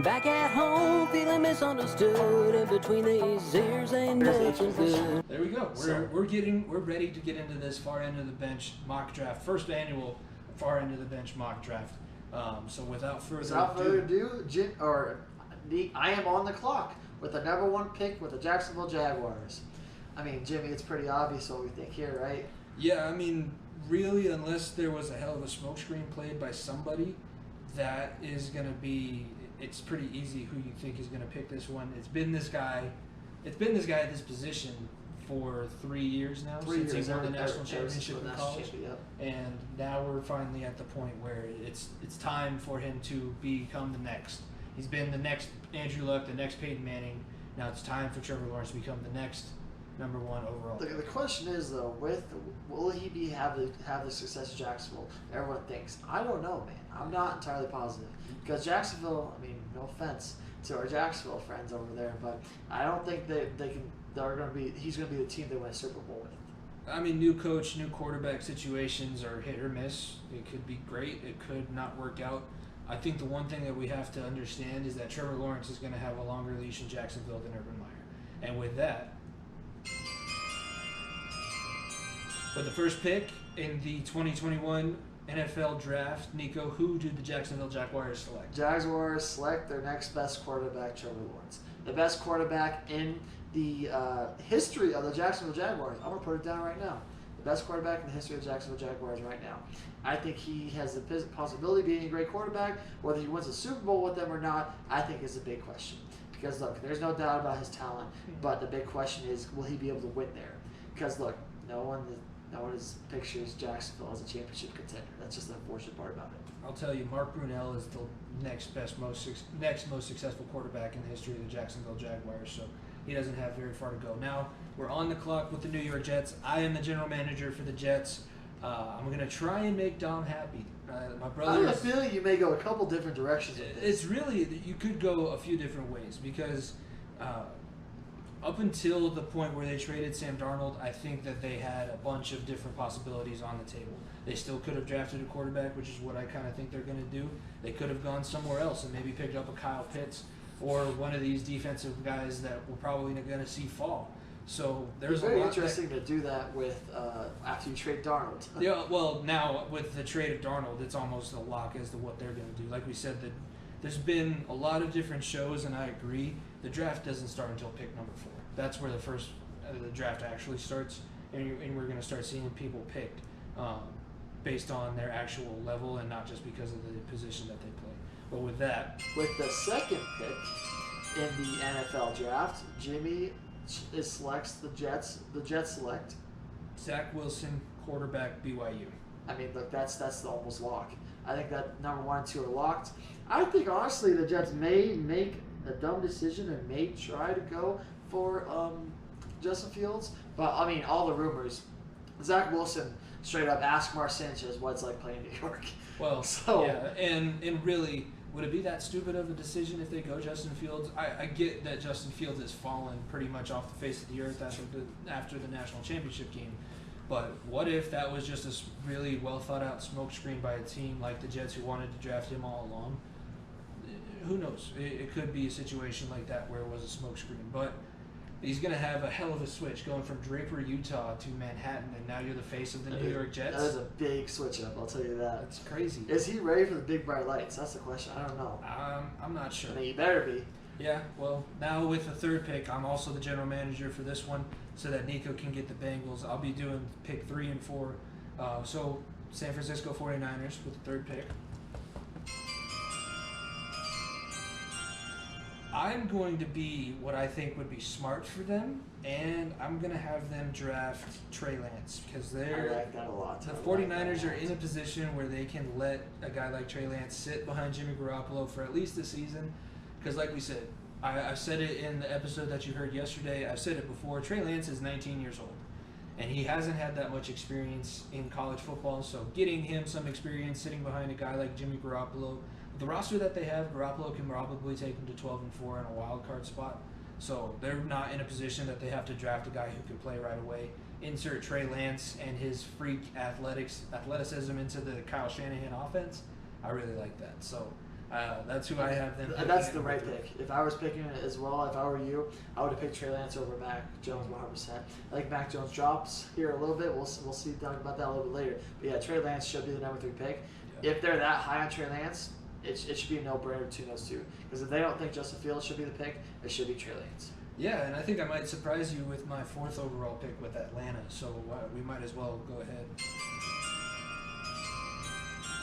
Back at home, feeling misunderstood. In between these ears ain't nothing good. There we go. We're ready to get into this far end of the bench mock draft, first annual far end of the bench mock draft. So without further ado, I am on the clock with the number 1 pick with the Jacksonville Jaguars. I mean, Jimmy, it's pretty obvious what we think here, right? Yeah, I mean, really, unless there was a hell of a smokescreen played by somebody, that is going to be. It's pretty easy who you think is going to pick this one. It's been this guy at this position for 3 years now since he won the national championship in college. And now we're finally at the point where it's time for him to become the next. He's been the next Andrew Luck, the next Peyton Manning. Now it's time for Trevor Lawrence to become the next number 1 overall. The question is, though, will he have the success of Jacksonville everyone thinks? I don't know, man. I'm not entirely positive. Because Jacksonville, I mean, no offense to our Jacksonville friends over there, but I don't think he's going to be the team they win a Super Bowl with. I mean, new coach, new quarterback situations are hit or miss. It could be great. It could not work out. I think the one thing that we have to understand is that Trevor Lawrence is going to have a longer leash in Jacksonville than Urban Meyer. And with that, with the first pick in the 2021 NFL Draft, Nico, who did the Jacksonville Jaguars select? Jaguars select their next best quarterback, Trevor Lawrence. The best quarterback in the history of the Jacksonville Jaguars. I'm going to put it down right now. The best quarterback in the history of the Jacksonville Jaguars right now. I think he has the possibility of being a great quarterback. Whether he wins a Super Bowl with them or not, I think is a big question. Because, look, there's no doubt about his talent, but the big question is, will he be able to win there? Because, look, no one pictures Jacksonville as a championship contender. That's just the unfortunate part about it. I'll tell you, Mark Brunell is the next most successful quarterback in the history of the Jacksonville Jaguars, so he doesn't have very far to go. Now, we're on the clock with the New York Jets. I am the general manager for the Jets. I'm going to try and make Dom happy. My brother. I have a feeling you may go a couple different directions with this. It's really, you could go a few different ways because up until the point where they traded Sam Darnold, I think that they had a bunch of different possibilities on the table. They still could have drafted a quarterback, which is what I kind of think they're going to do. They could have gone somewhere else and maybe picked up a Kyle Pitts or one of these defensive guys that we're probably going to see fall. So there's very interesting to do that with after you trade Darnold. Yeah, well, now with the trade of Darnold, it's almost a lock as to what they're going to do. Like we said, there's been a lot of different shows, and I agree. The draft doesn't start until pick number 4. That's where the draft actually starts, and we're going to start seeing people picked based on their actual level and not just because of the position that they play. But with that, with the second pick in the NFL draft, Jimmy selects the Jets. The Jets select Zach Wilson, quarterback, BYU. I mean, look, that's the almost lock. I think that number 1 and 2 are locked. I think honestly the Jets may make a dumb decision and may try to go for Justin Fields, but I mean all the rumors. Zach Wilson straight up asked Mark Sanchez what it's like playing in New York. Well, yeah, and really. Would it be that stupid of a decision if they go Justin Fields? I get that Justin Fields has fallen pretty much off the face of the earth after the national championship game. But what if that was just a really well thought out smokescreen by a team like the Jets who wanted to draft him all along? Who knows? It could be a situation like that where it was a smokescreen. But he's going to have a hell of a switch going from Draper, Utah to Manhattan, and now you're the face of the New York Jets. That is a big switch up, I'll tell you that. That's crazy. Is he ready for the big bright lights? That's the question. I don't know. I'm not sure. I mean, he better be. Yeah, well, now with the third pick, I'm also the general manager for this one so that Nico can get the Bengals. I'll be doing pick 3 and 4. So San Francisco 49ers with the third pick. I'm going to be what I think would be smart for them, and I'm going to have them draft Trey Lance because I like that a lot. The 49ers are in a position where they can let a guy like Trey Lance sit behind Jimmy Garoppolo for at least a season because like we said, I said it in the episode that you heard yesterday, I've said it before, Trey Lance is 19 years old, and he hasn't had that much experience in college football, so getting him some experience sitting behind a guy like Jimmy Garoppolo, the roster that they have, Garoppolo can probably take them to 12 and 4 in a wild card spot. So they're not in a position that they have to draft a guy who can play right away. Insert Trey Lance and his freak athleticism into the Kyle Shanahan offense. I really like that. So That's who I have them. That's the right pick. If I was picking it as well, if I were you, I would have picked Trey Lance over Mac Jones 100%. I think Mac Jones drops here a little bit. We'll see, talk about that a little bit later. But yeah, Trey Lance should be the number 3 pick. Yeah. If they're that high on Trey Lance, it should be a no-brainer between those two. Because if they don't think Justin Fields should be the pick, it should be Trey Lance. Yeah, and I think I might surprise you with my 4th overall pick with Atlanta. So we might as well go ahead.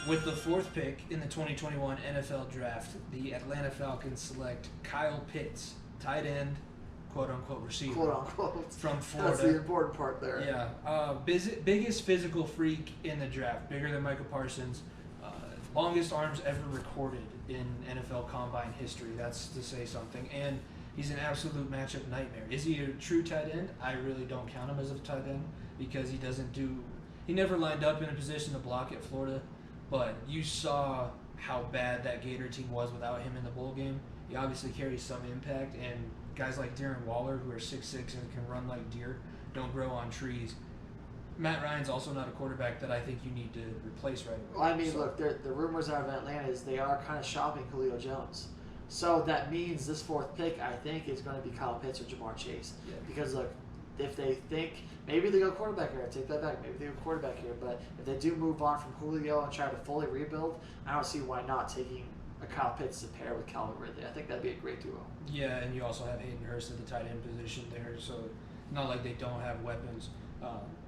With the 4th pick in the 2021 NFL Draft, the Atlanta Falcons select Kyle Pitts, tight end, quote-unquote receiver. Quote-unquote. From Florida. That's the important part there. Yeah. Biggest physical freak in the draft, bigger than Micah Parsons. Longest arms ever recorded in NFL Combine history. That's to say something. And he's an absolute matchup nightmare. Is he a true tight end? I really don't count him as a tight end because he never lined up in a position to block at Florida. But you saw how bad that Gator team was without him in the bowl game. He obviously carries some impact, and guys like Darren Waller, who are 6'6" and can run like deer, don't grow on trees. Matt Ryan's also not a quarterback that I think you need to replace right away. Well, I mean, look, the rumors out of Atlanta is they are kind of shopping Julio Jones. So that means this 4th pick, I think, is going to be Kyle Pitts or Jamar Chase. Yeah. Because, look, if they think, maybe they go quarterback here. I take that back. Maybe they go quarterback here. But if they do move on from Julio and try to fully rebuild, I don't see why not taking a Kyle Pitts to pair with Calvin Ridley. I think that'd be a great duo. Yeah, and you also have Hayden Hurst at the tight end position there. So not like they don't have weapons.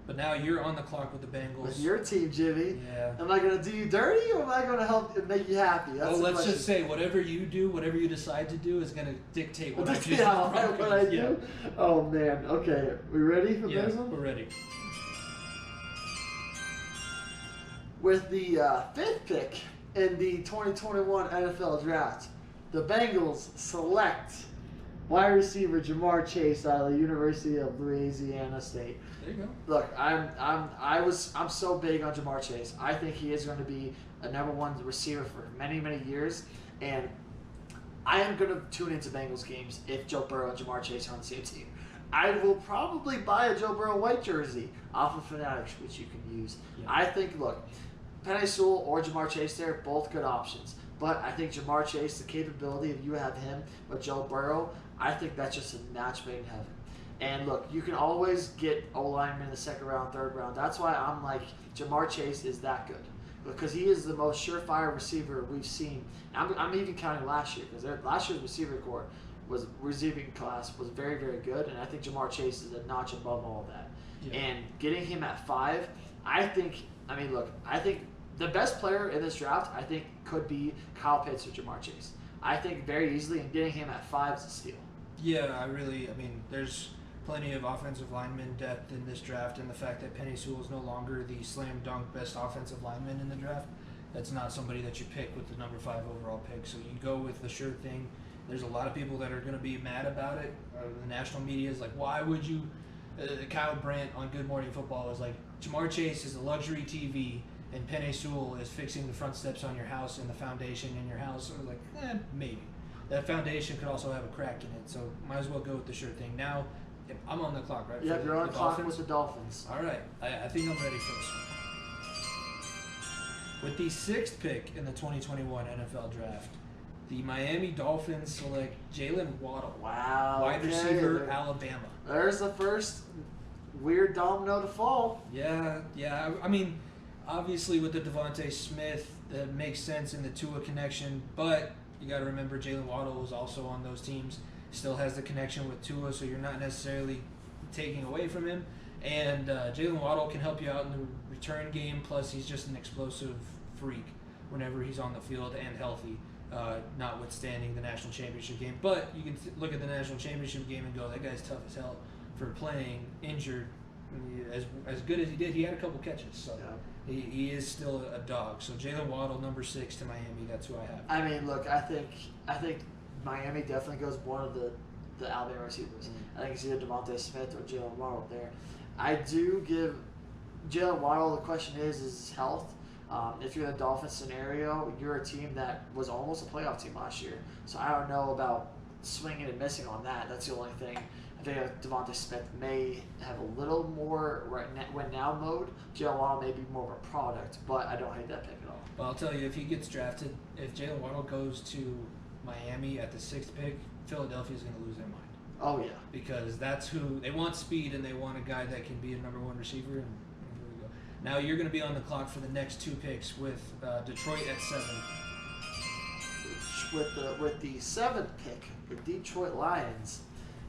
But now you're on the clock with the Bengals. With your team, Jimmy. Yeah. Am I going to do you dirty or am I going to help and make you happy? That's well, the let's question. just say whatever you do, whatever you decide to do is going to dictate what I do. Yeah, what I do? Oh, man. Okay. We ready for this one? We're ready. With the 5th pick in the 2021 NFL Draft, the Bengals select wide receiver Jamar Chase out of the University of Louisiana State. There you go. Look, I'm so big on Jamar Chase. I think he is going to be a number 1 receiver for many, many years, and I am going to tune into Bengals games if Joe Burrow and Jamar Chase are on the same team. I will probably buy a Joe Burrow white jersey off of Fanatics, which you can use. Yeah. I think, look, Penei Sewell or Jamar Chase there, both good options. But I think Jamar Chase, the capability of you have him with Joe Burrow, I think that's just a match made in heaven. And look, you can always get O-linemen in the 2nd round, 3rd round. That's why I'm like, Jamar Chase is that good. Because he is the most surefire receiver we've seen. I'm even counting last year, because last year's receiving class was very, very good. And I think Jamar Chase is a notch above all of that. Yeah. And getting him at 5, I think the best player in this draft, I think, could be Kyle Pitts or Jamar Chase. I think very easily, and getting him at 5 is a steal. Yeah, there's plenty of offensive lineman depth in this draft, and the fact that Penei Sewell is no longer the slam dunk best offensive lineman in the draft, that's not somebody that you pick with the number 5 overall pick. So you go with the sure thing. There's a lot of people that are going to be mad about it. The national media is like, why would you? Kyle Brandt on Good Morning Football is like, Jamar Chase is a luxury TV, and Penei Sewell is fixing the front steps on your house and the foundation in your house. Or like, maybe. That foundation could also have a crack in it, so might as well go with the sure thing. Now, I'm on the clock, right? Yep, you're on the clock with the Dolphins. All right, I think I'm ready for this one. With the 6th pick in the 2021 NFL Draft, the Miami Dolphins select Jalen Waddle. Wow. Wide receiver, Alabama. There's the first weird domino to fall. Yeah. Obviously with the Devontae Smith, that makes sense in the Tua connection, but you got to remember Jalen Waddle is also on those teams, still has the connection with Tua, so you're not necessarily taking away from him. And Jalen Waddle can help you out in the return game, plus he's just an explosive freak whenever he's on the field and healthy, notwithstanding the national championship game. But you can look at the national championship game and go, that guy's tough as hell for playing injured. As good as he did, he had a couple catches, so yeah. He is still a dog. So Jalen Waddle, number 6 to Miami. That's who I have. I mean, look, I think Miami definitely goes one of the Alabama receivers. I think it's either Devontae Smith or Jalen Waddle there. I do give Jalen Waddle, the question is his health. If you're in the Dolphins scenario, you're a team that was almost a playoff team last year. So I don't know about swinging and missing on that. That's the only thing. I think Devontae Smith may have a little more win now mode. Jalen Waddle may be more of a product, but I don't hate that pick at all. Well, I'll tell you, if he gets drafted, if Jalen Waddle goes to Miami at the 6th pick, Philadelphia's going to lose their mind. Oh, yeah. Because that's who they want, speed, and they want a guy that can be a number 1 receiver. And here we go. Now you're going to be on the clock for the next 2 picks with Detroit at 7. With the 7th pick, the Detroit Lions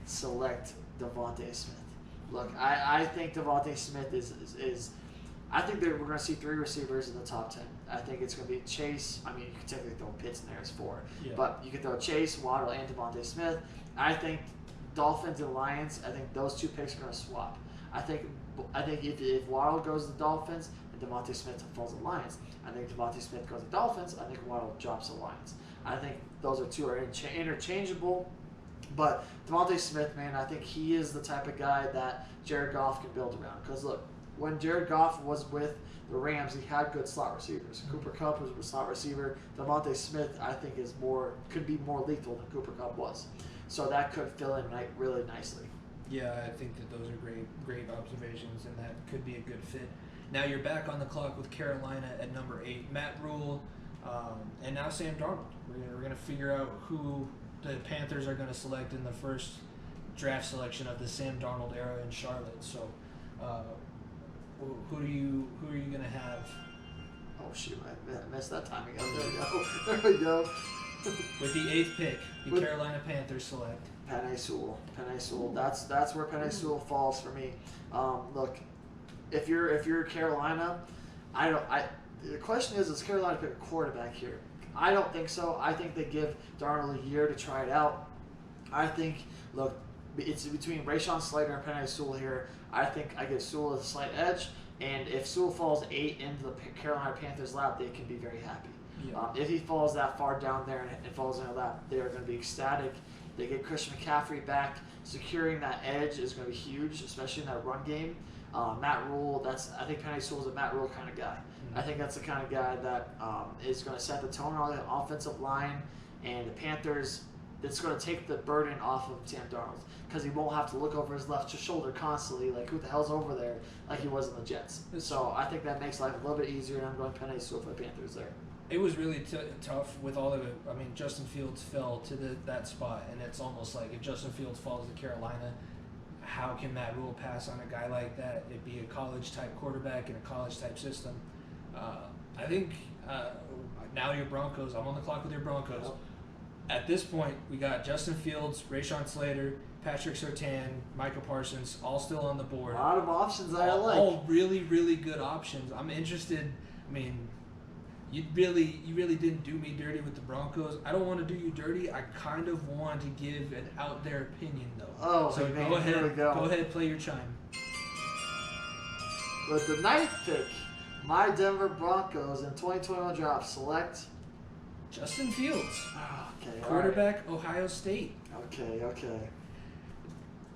select Devontae Smith. Look, I think Devontae Smith is I think we're going to see 3 receivers in the top 10. I think it's going to be Chase. I mean, you can technically throw Pitts in there as 4. Yeah. But you can throw Chase, Waddle, and Devontae Smith. I think Dolphins and Lions, I think those 2 picks are going to swap. I think if Waddle goes to the Dolphins and Devontae Smith falls to the Lions, I think Devontae Smith goes to the Dolphins, I think Waddle drops the Lions. I think those are interchangeable. But Devontae Smith, man, I think he is the type of guy that Jared Goff can build around. Because look, when Jared Goff was with the Rams, he had good slot receivers. Cooper Kupp was a slot receiver. Devontae Smith, I think, could be more lethal than Cooper Kupp was. So that could fill in really nicely. Yeah, I think that those are great observations, and that could be a good fit. Now you're back on the clock with Carolina at number 8. Matt Rule, and now Sam Darnold. We're gonna figure out who the Panthers are going to select in the first draft selection of the Sam Darnold era in Charlotte. So, who are you going to have? Oh shoot, I messed that timing up. There we go. There we go. With the 8th pick, the Carolina Panthers select Penei Sewell. That's where Penei Sewell falls for me. Look, if you're Carolina, the question is, does Carolina pick a quarterback here? I don't think so. I think they give Darnold a year to try it out. I think, look, it's between Rashawn Slater and Penei Sewell here. I think I give Sewell a slight edge, and if Sewell falls 8 into the Carolina Panthers' lap, they can be very happy. Yeah. If he falls that far down there and falls in their lap, they are going to be ecstatic. They get Christian McCaffrey back. Securing that edge is going to be huge, especially in that run game. Matt Rule, I think Penei Sewell's a Matt Rule kind of guy. I think that's the kind of guy that is going to set the tone on the offensive line, and the Panthers, it's going to take the burden off of Sam Darnold because he won't have to look over his left shoulder constantly, like who the hell's over there, like he was in the Jets. So I think that makes life a little bit easier, and I'm going Penei Sewell for the Panthers there. It was really tough with all of it. I mean, Justin Fields fell to that spot, and it's almost like if Justin Fields falls to Carolina, how can Matt Rule pass on a guy like that? It'd be a college-type quarterback in a college-type system. I think now your Broncos, I'm on the clock with your Broncos. Yep. At this point, we got Justin Fields, Rashawn Slater, Patrick Surtain, Micah Parsons, all still on the board. A lot of options I like. All really, really good options. I'm interested. I mean, you really didn't do me dirty with the Broncos. I don't want to do you dirty. I kind of want to give an out there opinion, though. Oh, so man, go ahead. here we go. Go ahead, play your chime. With the 9th pick, my Denver Broncos in 2021 draft select Justin Fields, okay, quarterback, Ohio State. Okay.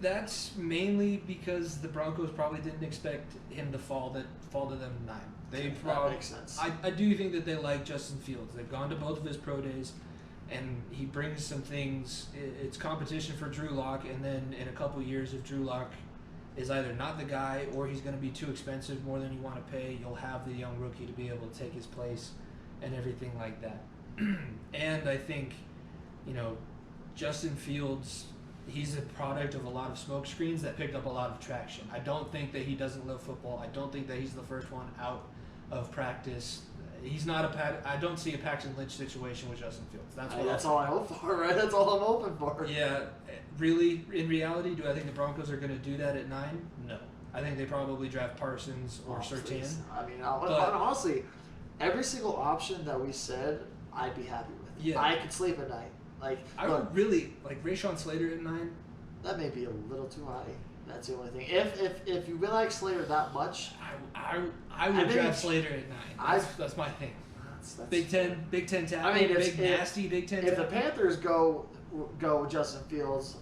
That's mainly because the Broncos probably didn't expect him to fall to them 9. That makes sense. I do think that they like Justin Fields. They've gone to both of his pro days, and he brings some things. It's competition for Drew Lock, and then in a couple years, if Drew Lock is either not the guy or he's going to be too expensive, more than you want to pay, you'll have the young rookie to be able to take his place and everything like that. And I think, Justin Fields, he's a product of a lot of smoke screens that picked up a lot of traction. I don't think that he doesn't love football. I don't think that he's the first one out of practice. He's not I don't see a Paxton Lynch situation with Justin Fields. That's all I hope for, right? That's all I'm hoping for. Yeah, really, in reality, do I think the Broncos are going to do that at 9? No. I think they probably draft Parsons or Surtain. Please. I mean, honestly, every single option that we said, I'd be happy with. Yeah. I could sleep at night. I would really like Rashawn Slater at 9. That may be a little too high. That's the only thing. If you really like Slater that much, I would draft Slater at 9. That's my thing. That's Big Ten tackle. I mean, nasty Big Ten. If tackle. the Panthers go with Justin Fields,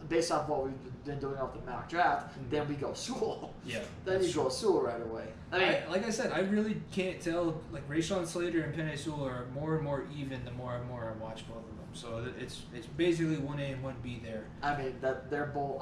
based off what we've been doing off the mock draft, then we go Sewell. Yeah. Then you go Sewell right away. I mean, like I said, I really can't tell. Like Rashawn Slater and Penei Sewell are more and more even the more and more I watch both of them. So it's basically 1A and 1B there. I mean that they're both.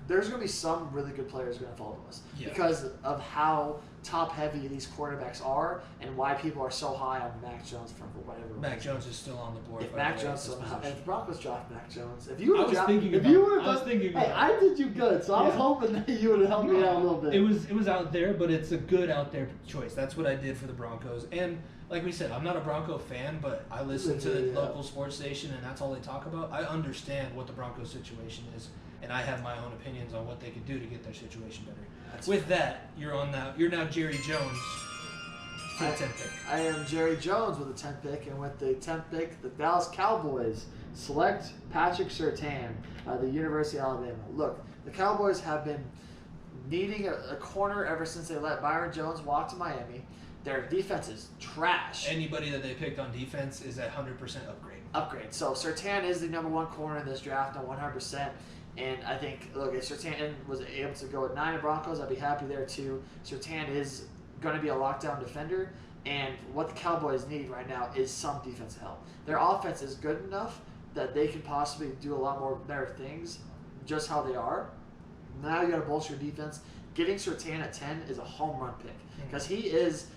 There's going to be some really good players going to fall to us because of how top heavy these quarterbacks are and why people are so high on Mac Jones for whatever reason. Mac Jones is still on the board. If Mac Jones, if the Broncos draft Mac Jones, if you I would was draft, thinking if about you it. would I was have, thinking hey, about I did you good, so I was hoping that you would have helped me out a little bit. It was out there, but it's a good out there choice. That's what I did for the Broncos. And like we said, I'm not a Bronco fan, but I listen to the local sports station, and that's all they talk about. I understand what the Broncos situation is, and I have my own opinions on what they could do to get their situation better. With that, you're now Jerry Jones for the 10th pick. I am Jerry Jones with the 10th pick, and with the 10th pick, the Dallas Cowboys select Patrick Surtain, the University of Alabama. Look, the Cowboys have been needing a corner ever since they let Byron Jones walk to Miami. Their defense is trash. Anybody that they picked on defense is at 100% upgrade. So Surtain is the number one corner in this draft, now 100%. And I think, look, if Surtain was able to go at 9 Broncos, I'd be happy there too. Surtain is going to be a lockdown defender, and what the Cowboys need right now is some defensive help. Their offense is good enough that they can possibly do a lot more better things, just how they are. Now you got to bolster your defense. Getting Surtain at 10 is a home run pick because he is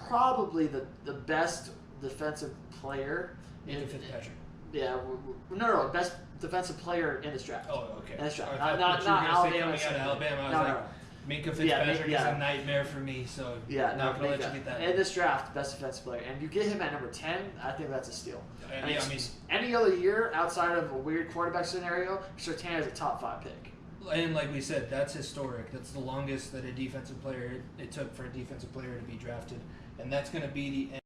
probably the best defensive player in Fitzpatrick. No, best defensive player in this draft. Oh, okay. In this draft, Not Alabama. Coming out of Alabama, No. Minka Fitzpatrick is a nightmare for me, so not gonna let you get that. In this draft, best defensive player, and you get him at number 10, I think that's a steal. I mean, any other year outside of a weird quarterback scenario, Surtain is a top 5 pick. And like we said, that's historic. That's the longest that it took for a defensive player to be drafted, and that's going to be the end.